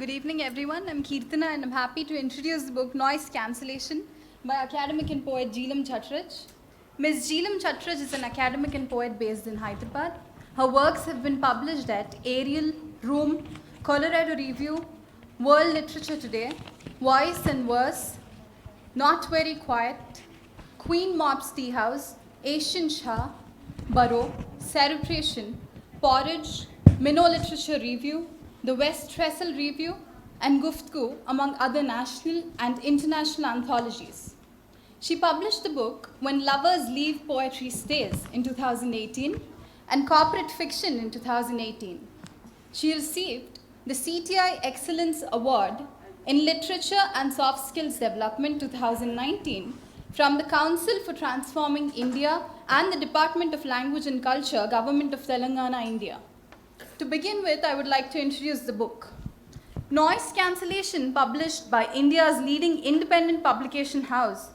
Good evening, everyone. I'm Keertana, and I'm happy to introduce the book Noise Cancellation by academic and poet Jeelam Chatraj. Ms. Jeelam Chatraj is an academic and poet based in Hyderabad. Her works have been published at Ariel, Room, Colorado Review, World Literature Today, Voice and Verse, Not Very Quiet, Queen Mob's Tea House, Asian Shah, Burrow, Cerebration, Porridge, Minnow Literature Review, the West Trestle Review, and Guftgu, among other national and international anthologies. She published the book When Lovers Leave Poetry Stays in 2018 and Corporate Fiction in 2018. She received the CTI Excellence Award in Literature and Soft Skills Development 2019 from the Council for Transforming India and the Department of Language and Culture, Government of Telangana, India. To begin with, I would like to introduce the book. Noise Cancellation, published by India's leading independent publication house,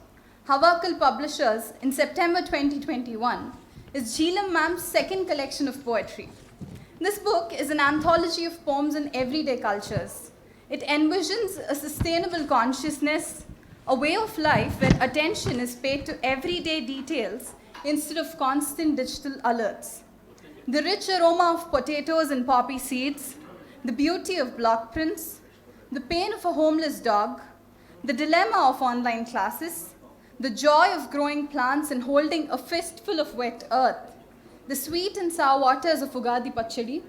Havakal Publishers, in September 2021, is Jeelam Ma'am's second collection of poetry. This book is an anthology of poems on everyday cultures. It envisions a sustainable consciousness, a way of life where attention is paid to everyday details instead of constant digital alerts. The rich aroma of potatoes and poppy seeds, the beauty of block prints, the pain of a homeless dog, the dilemma of online classes, the joy of growing plants and holding a fistful of wet earth, the sweet and sour waters of Ugadi Pachadi,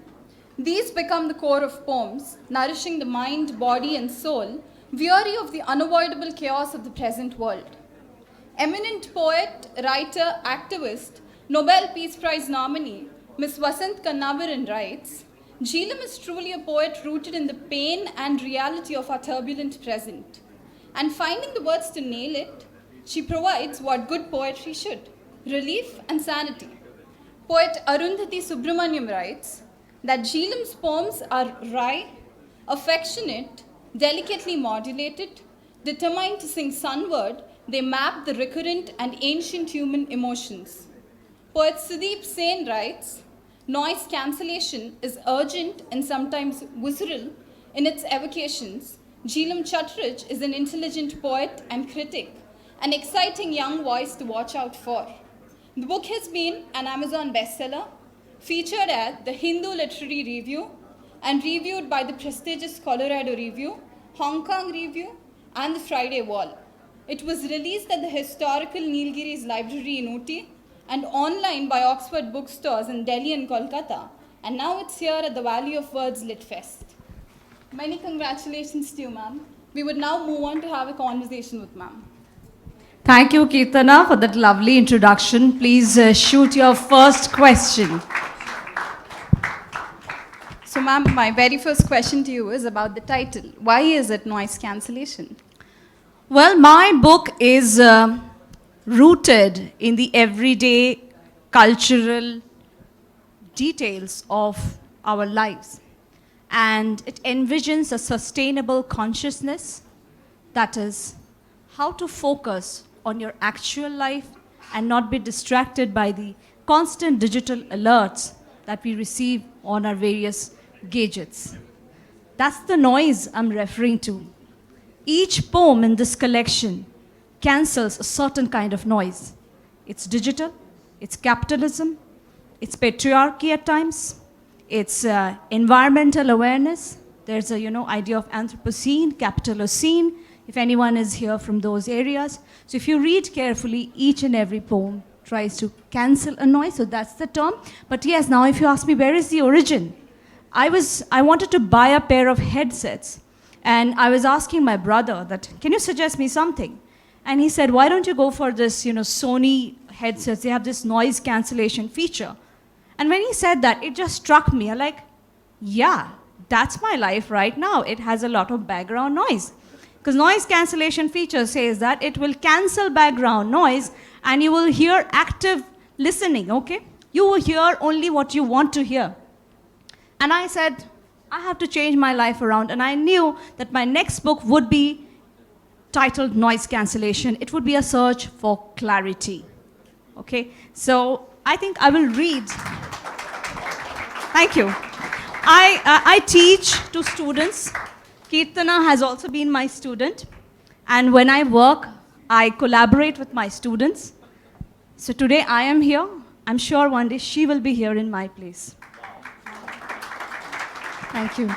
these become the core of poems, nourishing the mind, body, and soul, weary of the unavoidable chaos of the present world. Eminent poet, writer, activist, Nobel Peace Prize nominee, Ms. Vasant Kannavaran writes, Jeelam is truly a poet rooted in the pain and reality of our turbulent present. And finding the words to nail it, she provides what good poetry should, relief and sanity. Poet Arundhati Subramaniam writes that Jeelam's poems are wry, affectionate, delicately modulated, determined to sing sunward, they map the recurrent and ancient human emotions. Poet Sudeep Sen writes, Noise Cancellation is urgent and sometimes visceral in its evocations. Jeelam Chatraj is an intelligent poet and critic, an exciting young voice to watch out for. The book has been an Amazon bestseller, featured at the Hindu Literary Review, and reviewed by the prestigious Colorado Review, Hong Kong Review, and the Friday Wall. It was released at the historical Nilgiris Library in Ooty and online by Oxford bookstores in Delhi and Kolkata, and now it's here at the Valley of Words Lit Fest. Many congratulations to you, ma'am. We would now move on to have a conversation with ma'am. Thank you, Keertana, for that lovely introduction. Please shoot your first question. So, ma'am, my very first question to you is about the title. Why is it Noise Cancellation? Well, my book is rooted in the everyday cultural details of our lives. And it envisions a sustainable consciousness, that is, how to focus on your actual life and not be distracted by the constant digital alerts that we receive on our various gadgets. That's the noise I'm referring to. Each poem in this collection cancels a certain kind of noise. It's digital, it's capitalism, it's patriarchy at times, it's environmental awareness. There's a idea of Anthropocene, Capitalocene, if anyone is here from those areas. So if you read carefully, each and every poem tries to cancel a noise, so that's the term. But yes, now if you ask me where is the origin, I wanted to buy a pair of headsets, and I was asking my brother that, can you suggest me something? And he said, why don't you go for this, Sony headsets, they have this noise cancellation feature. And when he said that, it just struck me. I'm like, yeah, that's my life right now. It has a lot of background noise. Because noise cancellation feature says that it will cancel background noise and you will hear active listening, okay? You will hear only what you want to hear. And I said, I have to change my life around. And I knew that my next book would be titled Noise Cancellation. It would be a search for clarity, okay? So I think I will read. Thank you. I teach to students Kirtana has also been my student. And when I work, I collaborate with my students. So today I am here. I'm sure one day she will be here in my place. Thank you.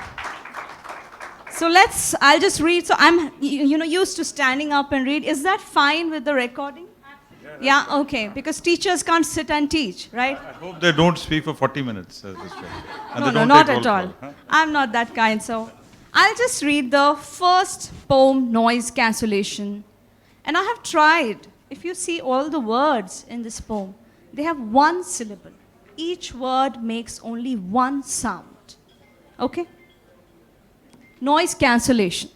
So I'll just read. So I'm, used to standing up and read. Is that fine with the recording? Yeah, okay. Because teachers can't sit and teach, right? I hope they don't speak for 40 minutes this way. And they No, don't not take at roll all. call, huh? I'm not that kind. So I'll just read the first poem, Noise Cancellation. And I have tried. If you see all the words in this poem, they have one syllable. Each word makes only one sound. Okay? Noise cancellation.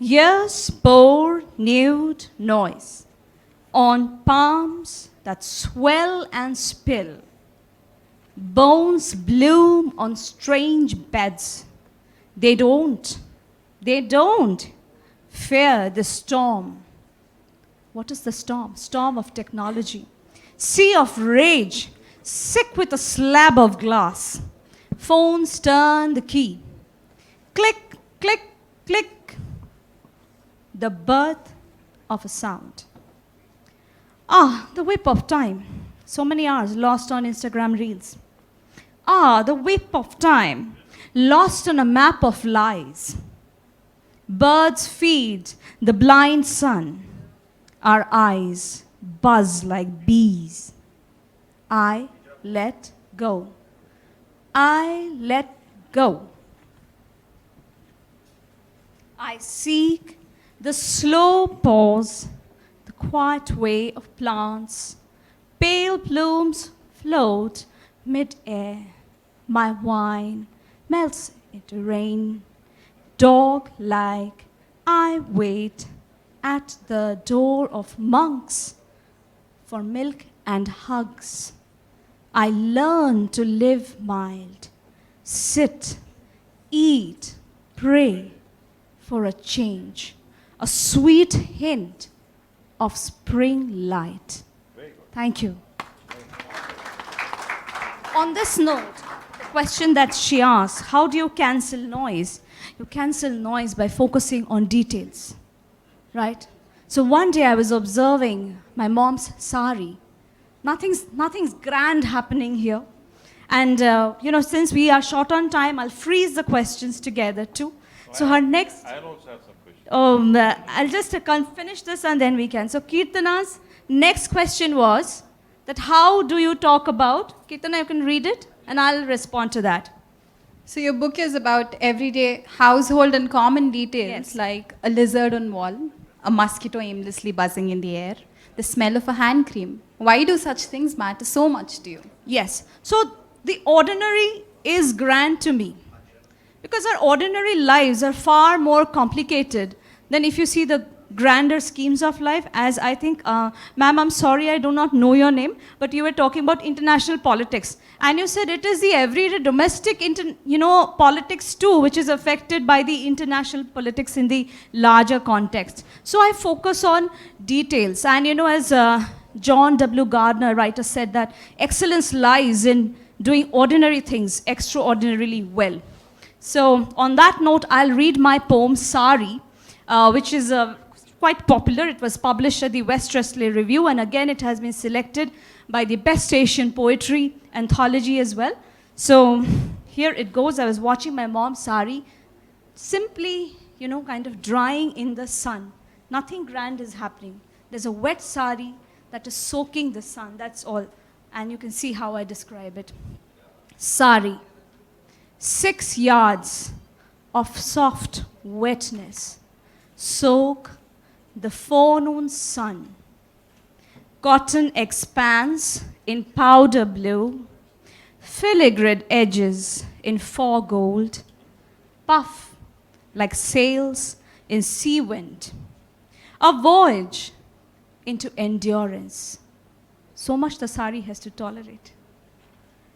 Years pour nude noise on palms that swell and spill. Bones bloom on strange beds. They don't fear the storm. What is the storm? Storm of technology. Sea of rage, sick with a slab of glass. Phones turn the key. Click, click, click. The birth of a sound. Ah, the whip of time. So many hours lost on Instagram Reels. Ah, the whip of time, lost on a map of lies. Birds feed the blind sun. Our eyes buzz like bees. I let go. I let go. I seek the slow pause, the quiet way of plants. Pale plumes float mid-air. My wine melts into rain. Dog-like, I wait at the door of monks for milk and hugs. I learn to live mild, sit, eat, pray for a change, a sweet hint of spring light. Thank you. On this note, the question that she asked, how do you cancel noise? You cancel noise by focusing on details, right? So one day I was observing my mom's sari. Nothing's grand happening here. And, since we are short on time, I'll freeze the questions together too. So her next... I'll also have some questions. I'll just finish this and then we can. So Kirtana's next question was that how do you talk about... Kirtana, you can read it and I'll respond to that. So your book is about everyday household and common details, Yes. like a lizard on wall, a mosquito aimlessly buzzing in the air, the smell of a hand cream. Why do such things matter so much to you? Yes. So the ordinary is grand to me. Because our ordinary lives are far more complicated than if you see the grander schemes of life. As I think, ma'am, I'm sorry, I do not know your name, but you were talking about international politics. And you said it is the everyday domestic, politics too, which is affected by the international politics in the larger context. So I focus on details. And as John W. Gardner, writer, said that excellence lies in doing ordinary things extraordinarily well. So on that note, I'll read my poem, Sari, which is quite popular. It was published at the West Stresley Review, and again, it has been selected by the Best Asian Poetry Anthology as well. So here it goes. I was watching my mom, Sari, simply, kind of drying in the sun. Nothing grand is happening. There's a wet sari that is soaking the sun, that's all. And you can see how I describe it. Sari. 6 yards of soft wetness soak the forenoon sun. Cotton expanse in powder blue, filigreed edges in foregold, puff like sails in sea wind. A voyage into endurance. So much the sari has to tolerate.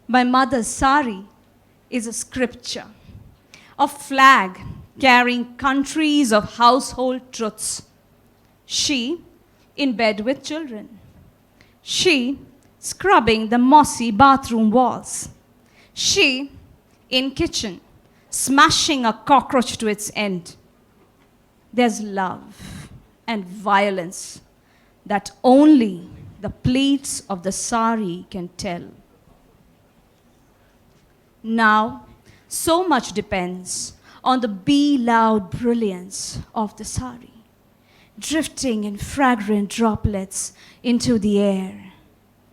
My mother's sari is a scripture, a flag carrying countries of household truths. She in bed with children. She scrubbing the mossy bathroom walls. She in kitchen, smashing a cockroach to its end. There's love and violence that only the pleats of the sari can tell. Now, so much depends on the bee-loud brilliance of the sari, drifting in fragrant droplets into the air,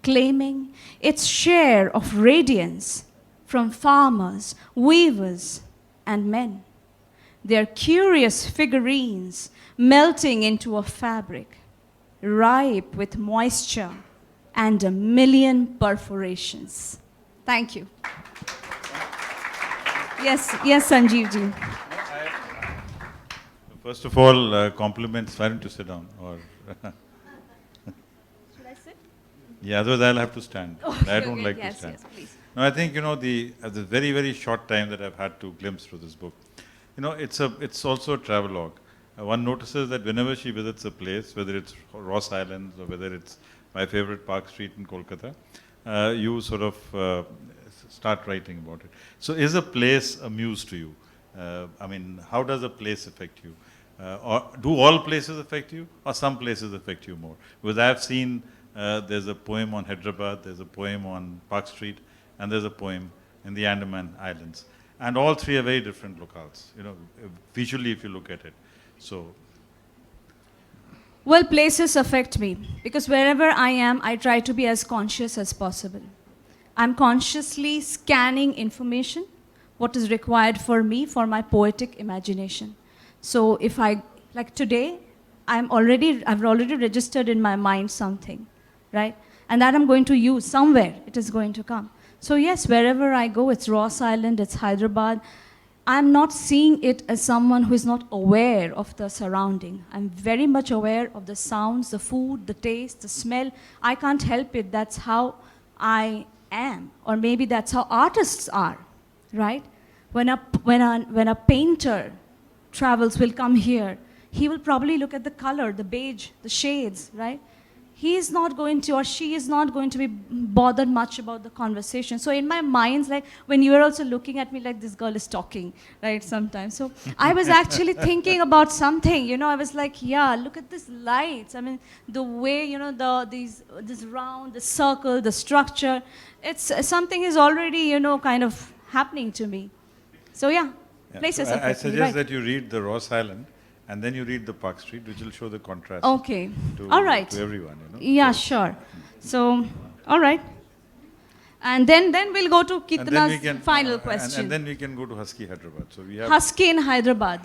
claiming its share of radiance from farmers, weavers, and men. Their curious figurines melting into a fabric, ripe with moisture and a million perforations. Thank you. Yes, Sanjeev ji. First of all, compliments. Why don't you sit down? Or Should I sit? yeah, otherwise I'll have to stand. I don't like to stand. Yes, please. No, I think the very, very short time that I've had to glimpse through this book, it's also a travelogue. One notices that whenever she visits a place, whether it's Ross Islands or whether it's my favorite Park Street in Kolkata, you sort of start writing about it. So is a place a muse to you? I mean, how does a place affect you? Or do all places affect you, or some places affect you more? Because I've seen there's a poem on Hyderabad, there's a poem on Park Street, and there's a poem in the Andaman Islands. And all three are very different locales, visually if you look at it. So, Well, places affect me because wherever I am, I try to be as conscious as possible. I'm consciously scanning information, what is required for me, for my poetic imagination. So if like today, I've already registered in my mind something, right? And that I'm going to use somewhere, it is going to come. So yes, wherever I go, it's Ross Island, it's Hyderabad, I'm not seeing it as someone who is not aware of the surrounding. I'm very much aware of the sounds, the food, the taste, the smell. I can't help it, that's how I am. Or maybe that's how artists are, right? When a painter travels, will come here, he will probably look at the color, the beige, the shades, right? He is not going to, or she is not going to be bothered much about the conversation. So in my mind, like when you were also looking at me like this girl is talking, right, sometimes. So I was actually thinking about something, I was like, yeah, look at these lights. I mean, the way, this round, the circle, the structure, it's something is already, kind of happening to me. So yeah, places so I affect me, suggest right. that you read the Ross Island and then you read the Park Street, which will show the contrast Okay, to, all right. to everyone. Yeah, sure. So, all right. And then we'll go to And then we Kitna's can, final question. And then we can go to Husky Hyderabad. So we have Husky in Hyderabad.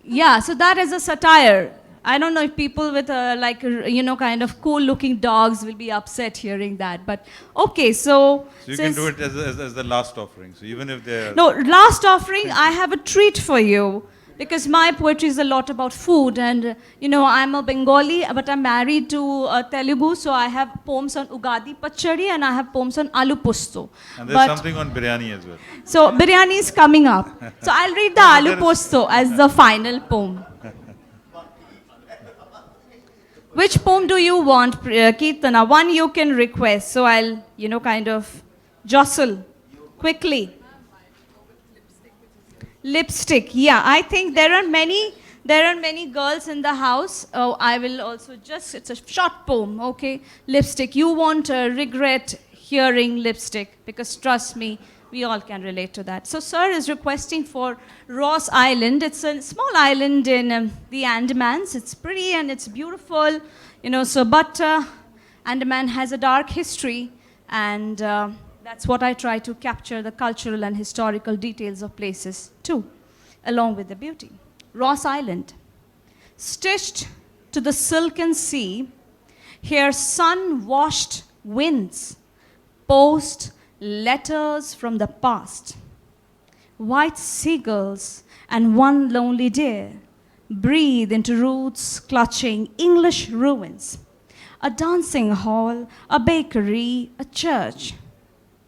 Yeah, so that is a satire. I don't know if people with kind of cool looking dogs will be upset hearing that. But okay, so you can do it as the last offering. So even if they're No, last offering, I have a treat for you. Because my poetry is a lot about food, and I'm a Bengali, but I'm married to Telugu, so I have poems on Ugadi Pachadi and I have poems on Alu Posto. and there's something on biryani as well. So biryani is coming up. So I'll read the Alu Posto as the final poem. Which poem do you want, Kirtana? One you can request, so I'll, kind of jostle quickly. Lipstick, yeah. I think there are many girls in the house. Oh, I will also it's a short poem, okay? Lipstick. You won't regret hearing lipstick because trust me, we all can relate to that. So sir is requesting for Ross Island. It's a small island in the Andamans. It's pretty and it's beautiful, but Andaman has a dark history and that's what I try to capture, the cultural and historical details of places too, along with the beauty. Ross Island. Stitched to the silken sea, here sun-washed winds post letters from the past. White seagulls and one lonely deer breathe into roots clutching English ruins. A dancing hall, a bakery, a church.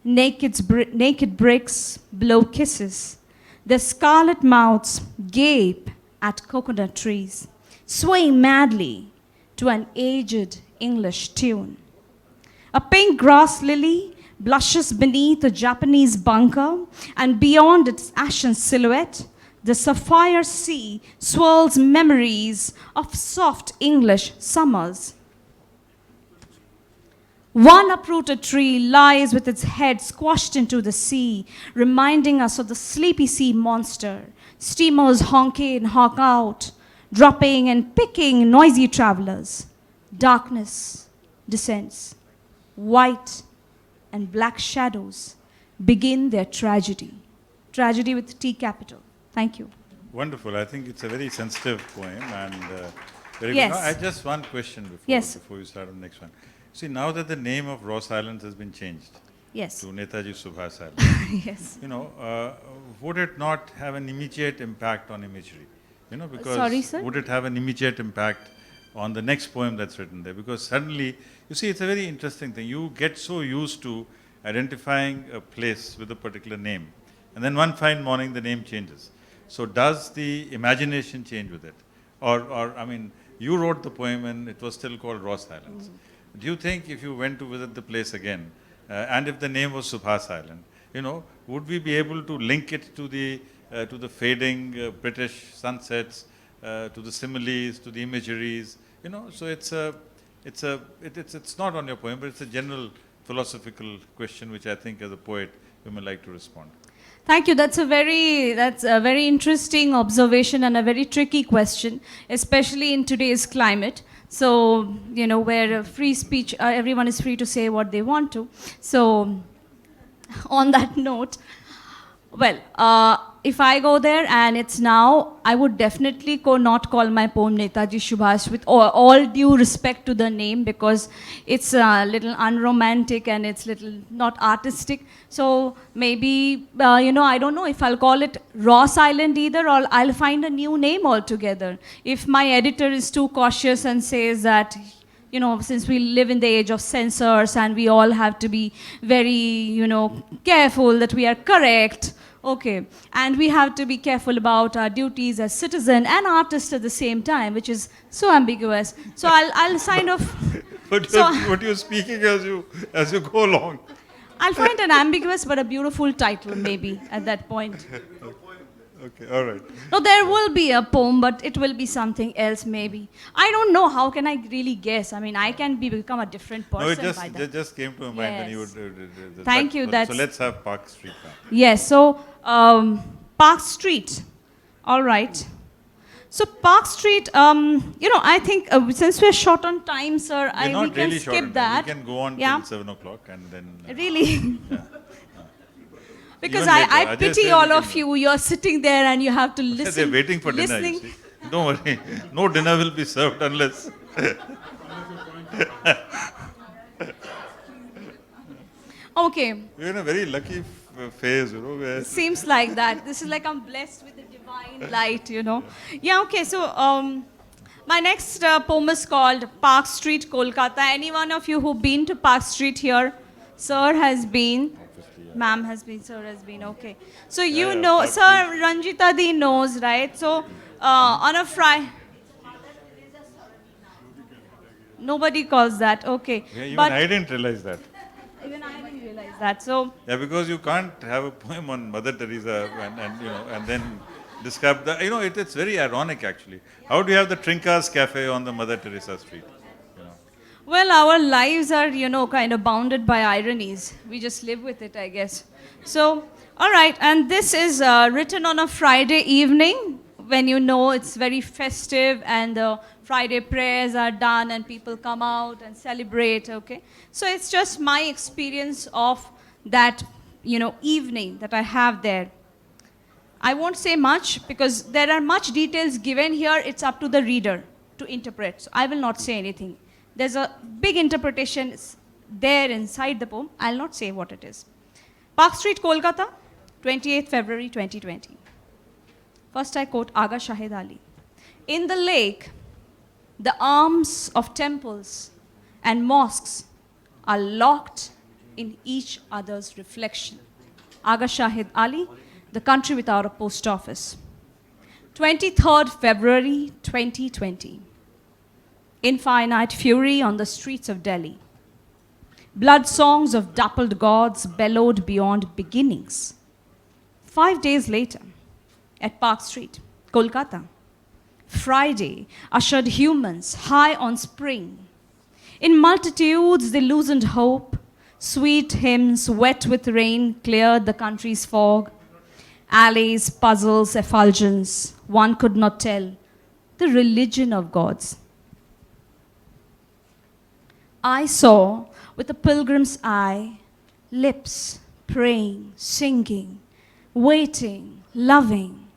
Naked bricks blow kisses. Their scarlet mouths gape at coconut trees, swaying madly to an aged English tune. A pink grass lily blushes beneath a Japanese bunker, and beyond its ashen silhouette, the sapphire sea swirls memories of soft English summers. One uprooted tree lies with its head squashed into the sea, reminding us of the sleepy sea monster. Steamers honk in, honk out, dropping and picking noisy travelers. Darkness descends. White and black shadows begin their tragedy. Tragedy with T capital. Thank you. Wonderful. I think it's a very sensitive poem and very Yes. good. No, I just one question Yes. before you start on the next one. See, now that the name of Ross Islands has been changed Yes. to Netaji Subhas Island, Yes. would it not have an immediate impact on imagery? Because Sorry, sir? would it have an immediate impact on the next poem that's written there? Because suddenly, you see, it's a very interesting thing. You get so used to identifying a place with a particular name, and then one fine morning the name changes. So does the imagination change with it? Or I mean, you wrote the poem and it was still called Ross Islands. Do you think if you went to visit the place again, and if the name was Subhas Island, would we be able to link it to the fading British sunsets, to the similes, to the imageries? So it's not on your poem, but it's a general philosophical question which I think as a poet you may like to respond. Thank you. That's a very interesting observation and a very tricky question, especially in today's climate. So, where free speech, everyone is free to say what they want to. So, on that note, well, if I go there and it's now, I would definitely not call my poem Netaji Subhas, with all due respect to the name, because it's a little unromantic and it's little not artistic. So maybe, I don't know if I'll call it Ross Island either, or I'll find a new name altogether. If my editor is too cautious and says that, since we live in the age of censors and we all have to be very, careful that we are correct. Okay, and we have to be careful about our duties as citizen and artist at the same time, which is so ambiguous. So I'll sign off. But you're speaking as you go along. I'll find an ambiguous but a beautiful title maybe at that point. Okay, all right. No, there will be a poem, but it will be something else maybe. I don't know. How can I really guess? I mean, I can become a different person by that. It just came to my mind when you Yes. would. Thank you, So let's have Park Street now. Yes, so Park Street. All right. So Park Street, I think since we're short on time, sir, We're not we can really short skip on time. that. We can go on Yeah. till 7 o'clock and then. Really? Because Even later. I Ajay pity said all we of can- you. You're sitting there and you have to listen. They're waiting for dinner. You listening. see. Don't worry. No dinner will be served unless. Okay. You're in a very lucky phase, where Seems like that. This is like I'm blessed with the divine light, Yeah, okay. So my next poem is called Park Street, Kolkata. Any one of you who've been to Park Street here? Sir has been. Ma'am has been, sir has been, okay. So you know, Park sir, Ranjita Di knows, right? So on a Friday. Nobody calls that, okay. Yeah, even But I didn't realize that. even I didn't realize that. So Yeah, because you can't have a poem on Mother Teresa and then describe the. It's very ironic actually. How do you have the Trinkas Cafe on the Mother Teresa street? well, our lives are, kind of bounded by ironies. We just live with it, I guess. So, all right, and this is written on a Friday evening when it's very festive and the Friday prayers are done and people come out and celebrate, okay? So it's just my experience of that, evening that I have there. I won't say much because there are much details given here. It's up to the reader to interpret. So I will not say anything. There's a big interpretation there inside the poem. I'll not say what it is. Park Street, Kolkata, 28th February 2020. First I quote Aga Shahid Ali. In the lake, the arms of temples and mosques are locked in each other's reflection. Aga Shahid Ali, The Country Without a Post Office. 23rd February 2020. Infinite fury on the streets of Delhi. Blood songs of dappled gods bellowed beyond beginnings. 5 days later, at Park Street, Kolkata, Friday ushered humans high on spring. In multitudes they loosened hope. Sweet hymns, wet with rain, cleared the country's fog. Alleys, puzzles, effulgence, one could not tell the religion of gods. I saw, with a pilgrim's eye, lips praying, singing, waiting, loving.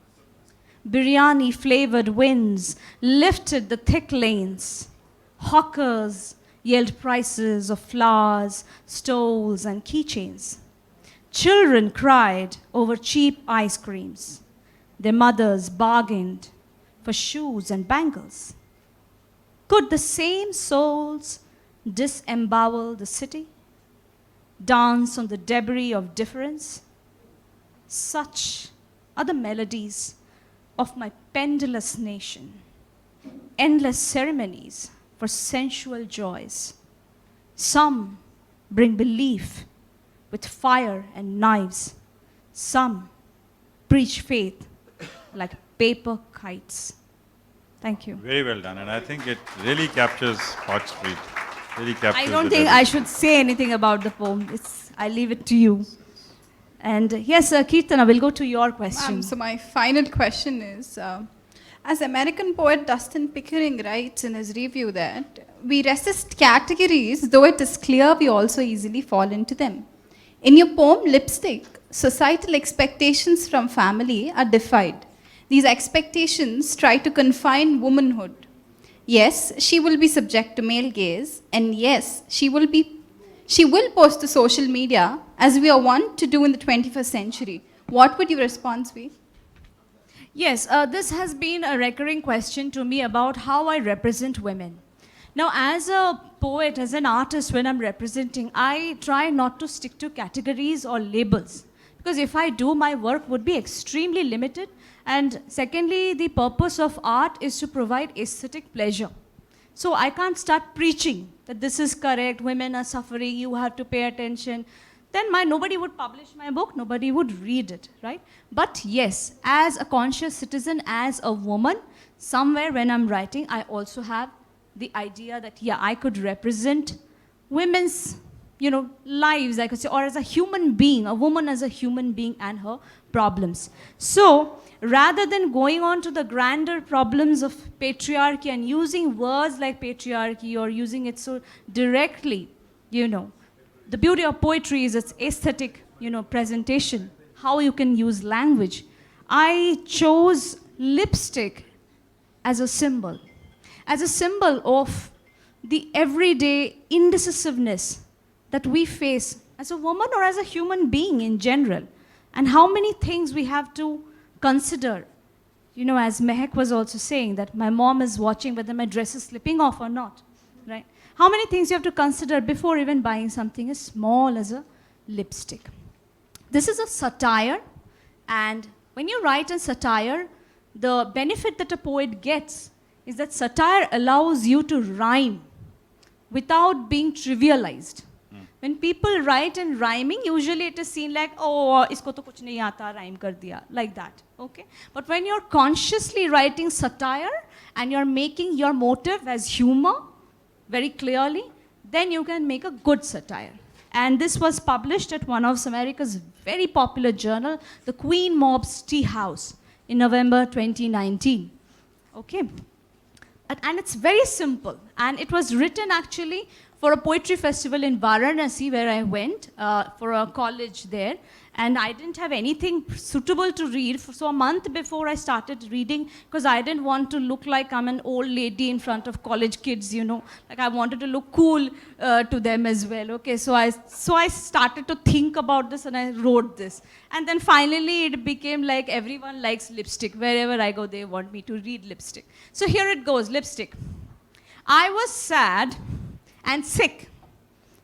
Biryani flavored winds lifted the thick lanes. Hawkers yelled prices of flowers, stoles, and keychains. Children cried over cheap ice creams. Their mothers bargained for shoes and bangles. Could the same souls disembowel the city? Dance on the debris of difference? Such are the melodies of my pendulous nation. Endless ceremonies for sensual joys. Some bring belief with fire and knives. Some preach faith like paper kites. Thank you. Very well done, and I think it really captures Park Street. Really captures. I don't the think desert. I should say anything about the poem. I leave it to you. And yes, Kirtana, we'll go to your question. So my final question is, as American poet Dustin Pickering writes in his review that we resist categories, though it is clear we also easily fall into them. In your poem Lipstick, societal expectations from family are defied. These expectations try to confine womanhood. Yes, she will be subject to male gaze, and yes, she will post to social media as we are wont to do in the 21st century. What would your response be? Yes, this has been a recurring question to me about how I represent women. Now, as a poet, as an artist, when I'm representing, I try not to stick to categories or labels. Because if I do, my work would be extremely limited. And secondly, the purpose of art is to provide aesthetic pleasure. So I can't start preaching that this is correct, women are suffering, you have to pay attention. Then nobody would publish my book, nobody would read it, right? But yes, as a conscious citizen, as a woman, somewhere when I'm writing, I also have the idea that, yeah, I could represent women's, lives, I could say, or as a human being, a woman as a human being and her problems. So, rather than going on to the grander problems of patriarchy and using words like patriarchy or using it so directly, the beauty of poetry is its aesthetic, presentation, how you can use language. I chose lipstick as a symbol of the everyday indecisiveness that we face as a woman or as a human being in general, and how many things we have to consider. As Mehak was also saying, that my mom is watching whether my dress is slipping off or not, right? How many things you have to consider before even buying something as small as a lipstick. This is a satire, and when you write in satire, the benefit that a poet gets is that satire allows you to rhyme without being trivialized. When people write in rhyming, usually it is seen like, oh, isko to kuch nahi aata, rhyme kar diya, like that, okay? But when you're consciously writing satire and you're making your motive as humor very clearly, then you can make a good satire. And this was published at one of America's very popular journal, the Queen Mob's Tea House, in November 2019, okay? And it's very simple, and it was written actually for a poetry festival in Varanasi where I went for a college there, and I didn't have anything suitable to read. So a month before I started reading, because I didn't want to look like I'm an old lady in front of college kids, like I wanted to look cool to them as well, okay? So I started to think about this and I wrote this. And then finally it became like everyone likes lipstick. Wherever I go, they want me to read lipstick. So here it goes, lipstick. I was sad and sick,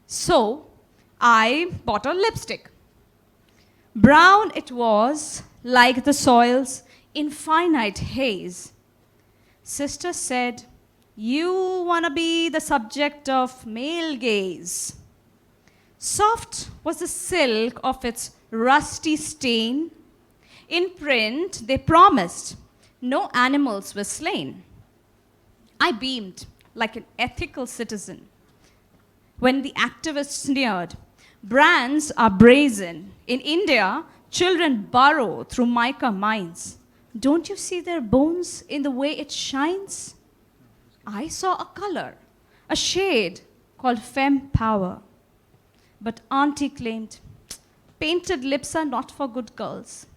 so I bought a lipstick. Brown it was, like the soil's infinite haze. Sister said, you wanna be the subject of male gaze. Soft was the silk of its rusty stain. In print, they promised no animals were slain. I beamed like an ethical citizen. When the activists sneered, brands are brazen. In India, children burrow through mica mines. Don't you see their bones in the way it shines? I saw a color, a shade called femme power. But Auntie claimed, painted lips are not for good girls.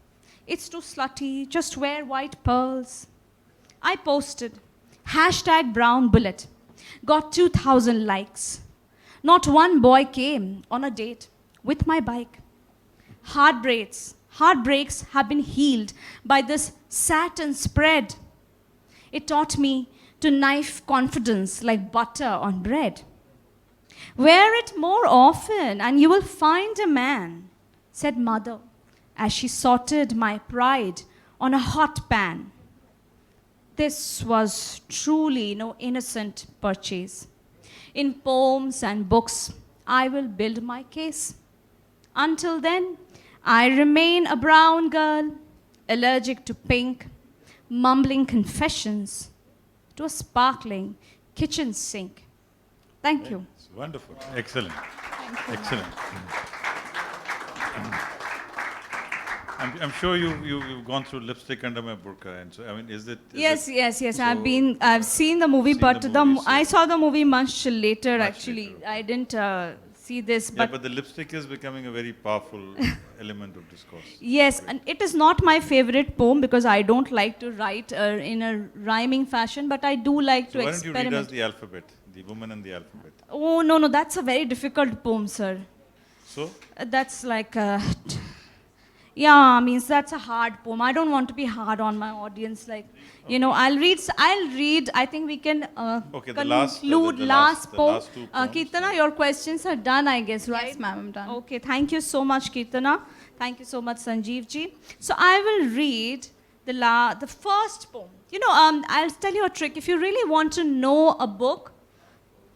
It's too slutty, just wear white pearls. I posted, hashtag brown bullet, got 2,000 likes. Not one boy came on a date with my bike. Heartbreaks have been healed by this satin spread. It taught me to knife confidence like butter on bread. Wear it more often and you will find a man, said mother, as she sorted my pride on a hot pan. This was truly no innocent purchase. In poems and books, I will build my case. Until then, I remain a brown girl, allergic to pink, mumbling confessions to a sparkling kitchen sink. Thank you. It's wonderful. Excellent. Excellent. I'm sure you've gone through Lipstick Under My Burqa, and so I mean, is it? Yes. so- I've seen the movie, Seen but the movie, so- I saw the movie much later. Much Actually, later. I didn't see this, Yeah, but but the lipstick is becoming a very powerful element of discourse. yes, and it is not my favorite poem because I don't like to write in a rhyming fashion, but I do like So to why don't you read us experiment. the alphabet, the woman and the alphabet? Oh no, that's a very difficult poem, sir. So, That's like, yeah, means that's a hard poem. I don't want to be hard on my audience. Like, you know, I'll read. I think we can Okay, the last- conclude the last last poem. two poems. Kirtana, your questions are done, I guess, right? Yes, ma'am, I'm done. Okay, thank you so much, Kirtana. Thank you so much, Sanjeev ji. So I will read the first poem. You know, I'll tell you a trick. If you really want to know a book,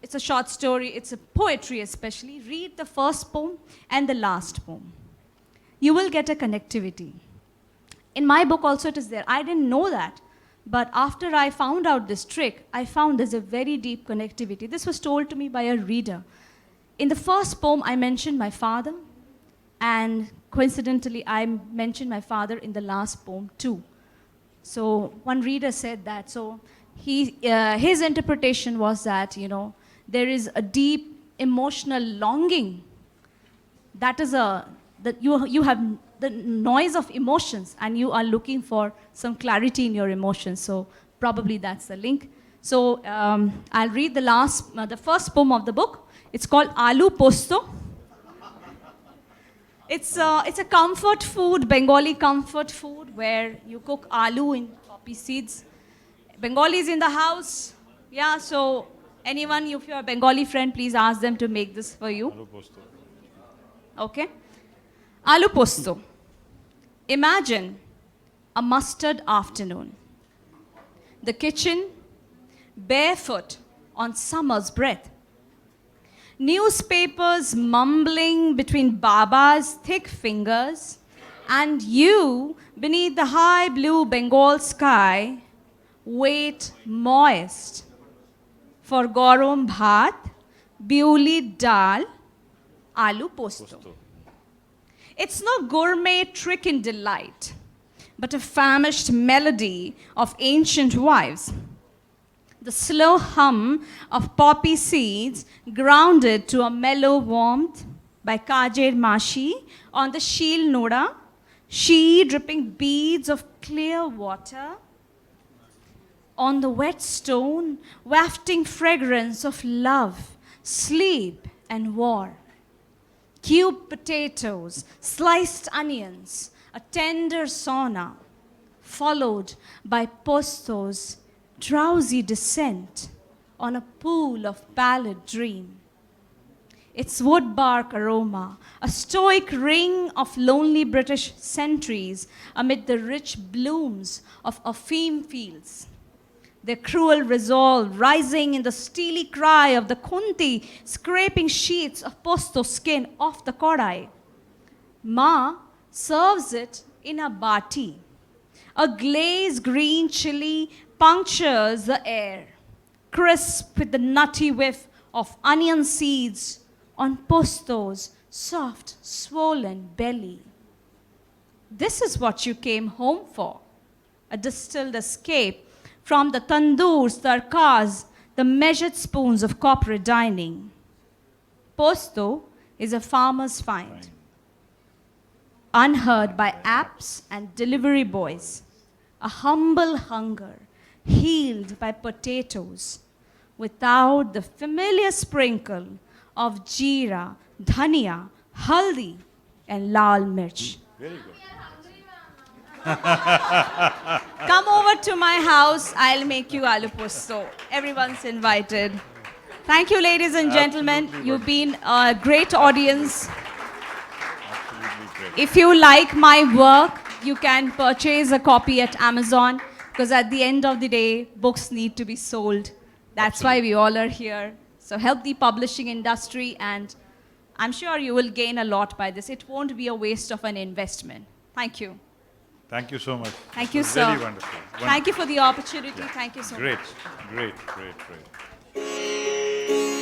it's a short story, it's a poetry especially, read the first poem and the last poem. You will get a connectivity. In my book also it is there. I didn't know that. But after I found out this trick, I found there's a very deep connectivity. This was told to me by a reader. In the first poem, I mentioned my father. And coincidentally, I mentioned my father in the last poem too. So one reader said that. So his interpretation was that, you know, there is a deep emotional longing. That is that you have the noise of emotions and you are looking for some clarity in your emotions. So probably that's the link. So I'll read the first poem of the book. It's called Aloo Posto. It's a comfort food, Bengali comfort food, where you cook aloo in poppy seeds. Bengalis in the house. Yeah, so anyone, if you're a Bengali friend, please ask them to make this for you. Aloo Posto. Okay? Aloo posto. Imagine a mustard afternoon. The kitchen, barefoot on summer's breath. Newspapers mumbling between Baba's thick fingers, and you, beneath the high blue Bengal sky, wait moist for gorom bhat, biuli dal, aloo posto. It's no gourmet trick and delight, but a famished melody of ancient wives. The slow hum of poppy seeds grounded to a mellow warmth by Kajer Mashi on the Sheel Noda, she dripping beads of clear water on the wet stone, wafting fragrance of love, sleep, and war. Cubed potatoes, sliced onions, a tender sauna, followed by posto's drowsy descent on a pool of pallid dream. Its wood bark aroma, a stoic ring of lonely British sentries amid the rich blooms of Afim fields. their cruel resolve rising in the steely cry of the Kunti scraping sheets of posto skin off the kodai. Ma serves it in a bati. A glazed green chili punctures the air, crisp with the nutty whiff of onion seeds on posto's soft, swollen belly. This is what you came home for, a distilled escape from the tandoors, tarkas, the measured spoons of corporate dining. Posto is a farmer's find, unheard by apps and delivery boys, a humble hunger healed by potatoes, without the familiar sprinkle of jeera, dhania, haldi, and lal mirch. Very good. Come over to my house, I'll make you aloo posto. Everyone's invited. Thank you, ladies and gentlemen. Absolutely You've wonderful. been a great audience. Absolutely great. If you like my work, you can purchase a copy at Amazon, because at the end of the day, books need to be sold. That's why we all are here. So help the publishing industry, and I'm sure you will gain a lot by this. It won't be a waste of an investment. Thank you. Thank you so much. Thank It you, was sir. Very wonderful. Thank you for the opportunity. Thank you so much. Great, great, great, great.